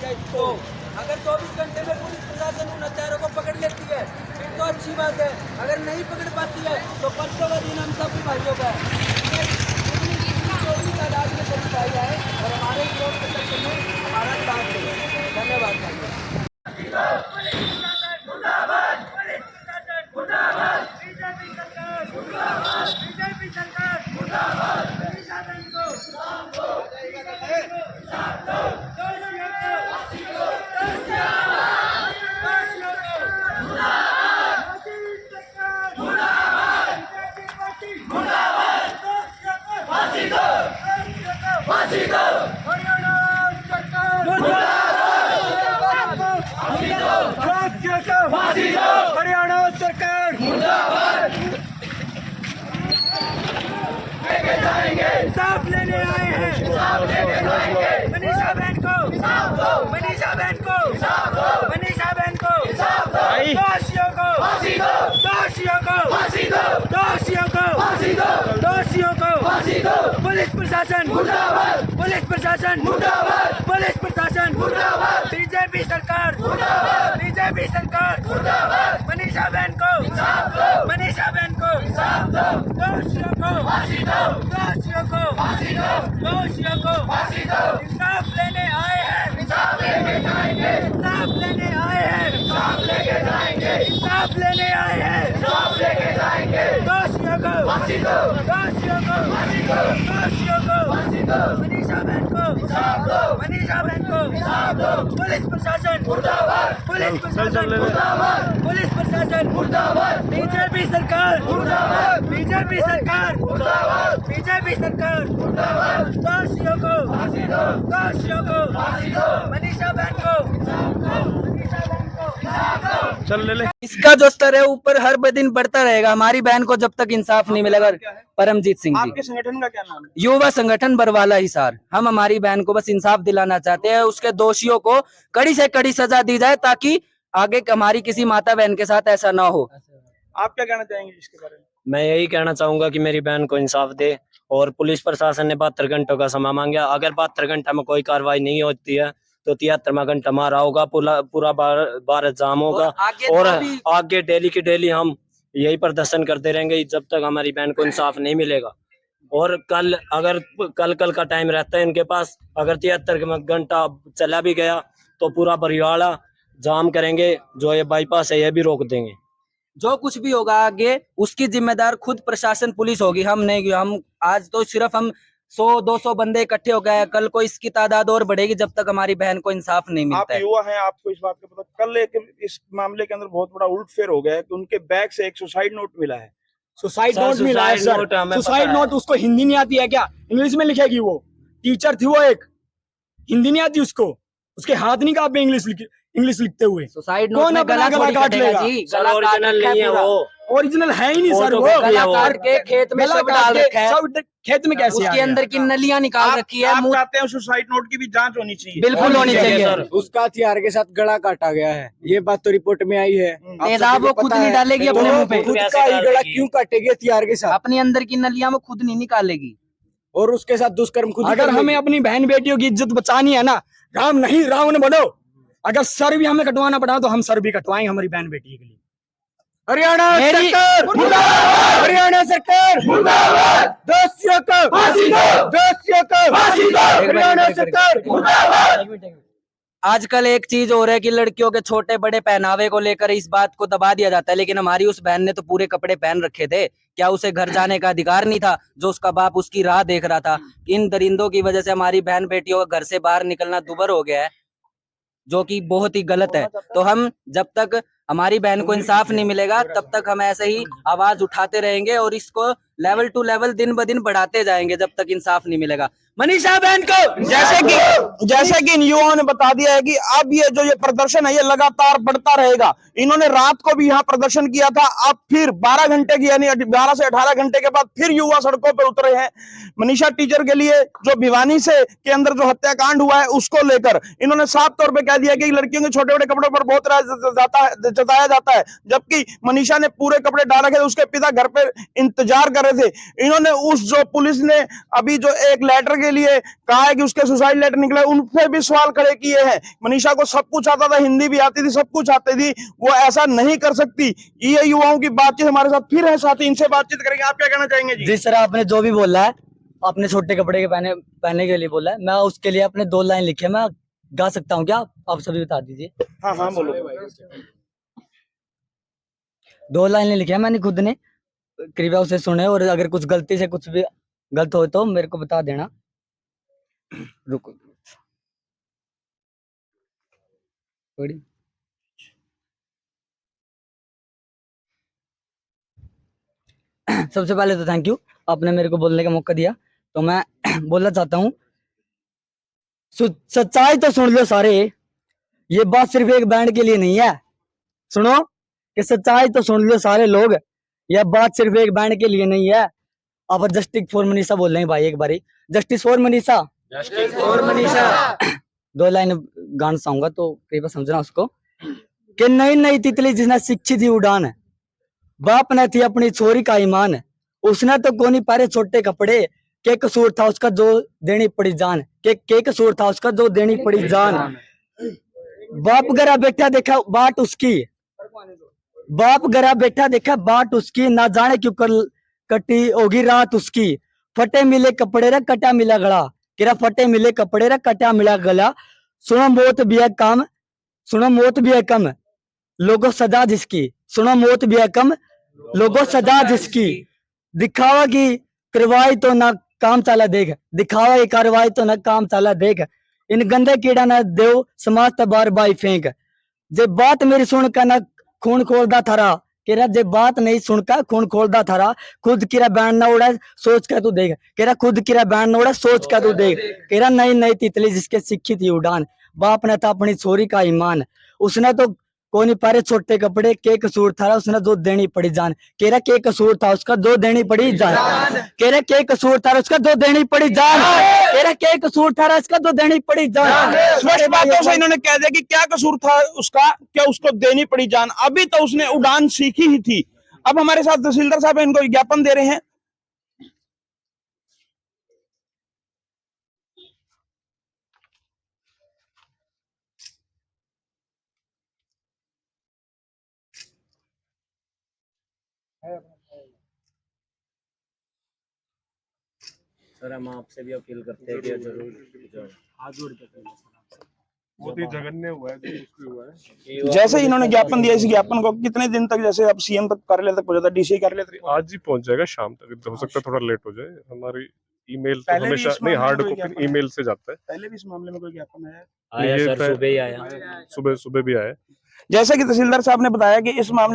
तो अगर 24 घंटे में पुलिस प्रशासन उन हत्यारों को पकड़ लेती है फिर तो अच्छी बात है, अगर नहीं पकड़ पाती है तो परसों का दिन हम सभी भाइयों का है। तादाद में करीब आई है और हमारे विरोध प्रदर्शन में हमारा साथ देगा। धन्यवाद। हरियाणा सरकार इंसाफ लेने आए हैं। मनीषा बहन को, मनीषा बहन को, मनीषा बहन को, दोषियों को, दोषियों को, दोषियों को, दोषियों को, पुलिस प्रशासन, पुलिस प्रशासन, पुलिस प्रशासन, बीजेपी सरकार, बीजेपी सरकार, मनीषा बहन को, मनीषा बहन को, दोषियों को, दोषियों को, दोषियों को इंसाफ लेने आए हैं, इंसाफ लेने जाएंगे, इंसाफ लेने आए हैं, इंसाफ लेके जाएंगे, इंसाफ लेने आए हैं, इंसाफ लेके जाएंगे, दोषियों को, दोषियों को, दोषियों को, मनीषा बहन को, मनीषा बहन को, पुलिस प्रशासन मुर्दाबाद, पुलिस प्रशासन मुर्दाबाद, पुलिस प्रशासन मुर्दाबाद, बीजेपी सरकार मुर्दाबाद, बीजेपी सरकार मुर्दाबाद, बीजेपी सरकार मुर्दाबाद, दोषियों को, दोषियों को, मनीषा बहन को, मनीषा बहन को, चल ले। इसका जो स्तर है ऊपर हर दिन बढ़ता रहेगा। हमारी बहन को जब तक इंसाफ नहीं मिलेगा। परमजीत सिंह जी। आपके संगठन का क्या नाम है? युवा संगठन बरवाला हिसार। हम हमारी बहन को बस इंसाफ दिलाना चाहते हैं, उसके दोषियों को कड़ी से कड़ी सजा दी जाए ताकि आगे हमारी किसी माता बहन के साथ ऐसा ना हो। आप क्या कहना चाहेंगे इसके बारे में? मैं यही कहना चाहूंगा कि मेरी बहन को इंसाफ दे और पुलिस प्रशासन ने 72 घंटों का समय मांगा। अगर 72 घंटा में कोई कार्रवाई नहीं होती है तो 73वां घंटा मारा होगा, पूरा भारत जाम होगा और आगे डेली की डेली हम यही प्रदर्शन करते रहेंगे जब तक हमारी बहन को इंसाफ नहीं मिलेगा। और कल अगर कल का टाइम रहता है इनके पास, अगर 73 घंटा चला भी गया तो पूरा बरियाला जाम करेंगे, जो ये बाईपास है ये भी रोक देंगे। जो कुछ भी होगा आगे उसकी जिम्मेदार खुद प्रशासन पुलिस होगी, हम नहीं। हम आज तो सिर्फ हम 100-200 बंदे इकट्ठे हो गए, कल को इसकी तादाद और बढ़ेगी जब तक हमारी बहन को इंसाफ नहीं मिलता है। आप युवा हैं, आपको इस बात का पता। कल एक इस मामले के अंदर बहुत बड़ा उलटफेर हो गया है कि उनके बैग से एक सुसाइड नोट मिला है। सुसाइड नोट मिला है सर। सुसाइड नोट उसको हिंदी नहीं आती है क्या? इंग्लिश में लिखेगी। वो टीचर थी, वो एक हिंदी नहीं आती उसको, उसके हाथ नहीं कांपे इंग्लिश लिखते हुए। सुसाइड कौन नोट अपना गला काट लेगा? ओरिजिनल नहीं है वो, ओरिजिनल है ही नहीं सर। वो गला काट के खेत में सब डाल रखा है। सब खेत में कैसे? उसके अंदर की नलियां निकाल रखी है। आप चाहते हैं सुसाइड नोट की भी जांच होनी चाहिए? बिल्कुल होनी चाहिए सर। उसका हथियार के साथ गला काटा गया है, ये बात तो रिपोर्ट में आई है। तेजाब वो खुद नहीं डालेगी अपने मुंह पे, खुद का ही गला क्यों काटेगी हथियार के साथ? अपने अंदर की नलियां वो खुद नहीं निकालेगी और उसके साथ दुष्कर्म खुद। अगर हमें अपनी बहन बेटियों की इज्जत बचानी है ना, राम नहीं रावण बनो। अगर सर भी हमें कटवाना पड़ा तो हम सर भी कटवाएंगे हमारी बहन बेटी के लिए। हरियाणा सरकार मुर्दाबाद, हरियाणा सरकार मुर्दाबाद, दोषियों को फांसी दो, दोषियों को फांसी दो, हरियाणा सरकार मुर्दाबाद। आजकल एक चीज हो रहा है कि लड़कियों के छोटे बड़े पहनावे को लेकर इस बात को दबा दिया जाता है, लेकिन हमारी उस बहन ने तो पूरे कपड़े पहन रखे थे। क्या उसे घर जाने का अधिकार नहीं था? जो उसका बाप उसकी राह देख रहा था। इन दरिंदों की वजह से हमारी बहन बेटियों का घर से बाहर निकलना दुभर हो गया है, जो कि बहुत ही गलत है। तो हम जब तक हमारी बहन को इंसाफ नहीं मिलेगा तब तक हम ऐसे ही आवाज उठाते रहेंगे और इसको लेवल टू लेवल दिन ब दिन बढ़ाते जाएंगे जब तक इंसाफ नहीं मिलेगा। मनीषा बहन को जैसे कि इन युवाओं ने बता दिया है कि अब ये प्रदर्शन है ये लगातार बढ़ता रहेगा। इन्होंने रात को भी यहाँ प्रदर्शन किया था, अब फिर 12 घंटे की यानी 12 से 18 घंटे के बाद फिर युवा सड़कों पर उतरे हैं। मनीषा टीचर के लिए जो भिवानी से के अंदर जो हत्याकांड हुआ है उसको लेकर इन्होंने साफ तौर पर कह दिया कि लड़कियों के छोटे बड़े कपड़ों पर बहुत जताया जाता है, जबकि मनीषा ने पूरे कपड़े डाल रखे थे। उसके पिता घर पे इंतजार कर रहे थे। इन्होंने उस जो पुलिस ने अभी जो एक लेटर के लिए कहा है कि उसके सुसाइड लेटर निकला उनसे भी सवाल खड़े किए हैं। मनीषा को सब कुछ आता था, हिंदी भी आती थी, सब कुछ आती थी, वो ऐसा नहीं कर सकती। ये युवाओं की बातचीत हमारे साथ फिर है, साथी इनसे बातचीत करेंगे। आप क्या कहना चाहेंगे जी? जिस तरह आपने जो भी बोला है, अपने छोटे कपड़े के पहनने के लिए बोला है, मैं उसके लिए अपने 2 लाइन लिखे, मैं गा सकता हूँ क्या? आप सभी बता दीजिए। हाँ हाँ बोलो। 2 लाइन लिखे हैं मैंने खुद ने, कृपया उसे सुने, और अगर कुछ गलती से कुछ भी गलत हो तो मेरे को बता देना। रुको थोड़ी। सबसे पहले तो थैंक यू, आपने मेरे को बोलने का मौका दिया। तो मैं बोलना चाहता हूँ, सच्चाई तो सुन लो सारे, ये बात सिर्फ एक बैंड के लिए नहीं है। सुनो कि सच्चाई तो सुन लो सारे लोग, यह बात सिर्फ एक बैंड के लिए नहीं है। अब जस्टिस फॉर मनीषा बोल रहे हैं भाई, एक बारी justice for Manisha, justice for Manisha. 2 line गाना चाहूंगा तो कृपया समझना उसको। कि नई नई तितली जिसने सीखी थी उड़ान, बाप ने थी अपनी छोरी का ईमान, उसने तो कोनी पारे छोटे कपड़े, के कसूर था उसका जो देनी पड़ी जान, के कसूर था उसका जो देनी पड़ी जान। बाप गरा बैठा देखा बाट उसकी, बाप गरा बैठा देखा बाट उसकी, ना जाने क्यों कटी होगी रात उसकी। फटे मिले कपड़े रे कटा मिला गला, किरा फटे मिले कपड़े रे कटा मिला गला। सुनो मौत भी है कम, सुनो मौत भी है कम, लोगों सजा जिसकी, सुनो मौत भी है कम, लोगों सजा जिसकी। दिखावा की कार्रवाई तो ना काम चाला देख, दिखावा की कार्रवाई तो ना काम चाला देख। इन गंदे कीड़ा ना देव समाज तबार बाई फेंक। जे बात मेरी सुन का ना खून खोलदा थारा, केरा जे बात नहीं सुनका खून खोलदा थारा। खुद किरा बैंड ना उड़ा सोच कर तू देख, केरा खुद किरा बैंड ना उड़ा सोच कर तू देख। केरा नई नई तितली जिसके सीखी थी उड़ान, बाप ने था अपनी छोरी का ईमान, उसने तो कोनी पारे छोटे कपड़े, के कसूर था उसने जो देनी पड़ी जान। केरा के कसूर था उसका जो देनी पड़ी जान, केरा के कसूर था उसका जो देनी पड़ी जान, केरा के कसूर था उसका जो देनी पड़ी जान। स्पष्ट बातों से इन्होंने कह दिया कि क्या कसूर था उसका, क्या उसको देनी पड़ी जान। अभी तो उसने उड़ान सीखी ही थी। अब हमारे साथ तहसीलदार साहब इनको विज्ञापन दे रहे हैं। सर हम आपसे भी अपील करते हैं कि जरूर बहुत ही जघन्य हुआ है जो कुछ भी हुआ है। जैसे इन्होंने ज्ञापन दिया, इस ज्ञापन को कितने दिन तक, जैसे अब सीएम तक कार्यालय तक पहुंचा था, डीसी कार्यालय तक? आज ही पहुंच जाएगा, शाम तक हो सकता है, थोड़ा लेट हो जाए। हमारी ईमेल तो पहले भी हमेशा इस नहीं, मामले हार्ड में कोई कॉपी ज्ञापन है? ईमेल से जाता है। पहले भी इस मामले में कोई ज्ञापन है? आया ये सर, सुबह ही आया। सुबह भी आया। जैसे कि तहसीलदार साहब ने बताया कि इस मामले